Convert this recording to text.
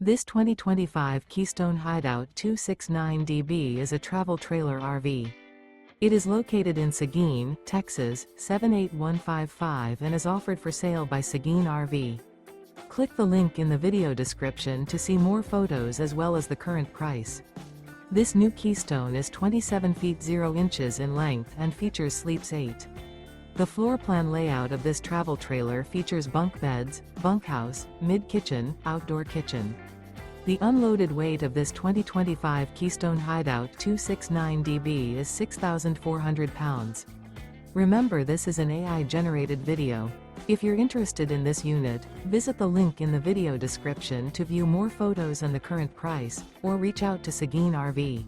This 2025 Keystone Hideout 269DB is a travel trailer RV. It is located in Seguin, Texas, 78155 and is offered for sale by Seguin RV. Click the link in the video description to see more photos as well as the current price. This new Keystone is 27 feet 0 inches in length and features sleeps 8. The floor plan layout of this travel trailer features bunk beds, bunkhouse, mid-kitchen, outdoor kitchen. The unloaded weight of this 2025 Keystone Hideout 269DB is 6,400 pounds. Remember, this is an AI-generated video. If you're interested in this unit, visit the link in the video description to view more photos and the current price, or reach out to Seguin RV.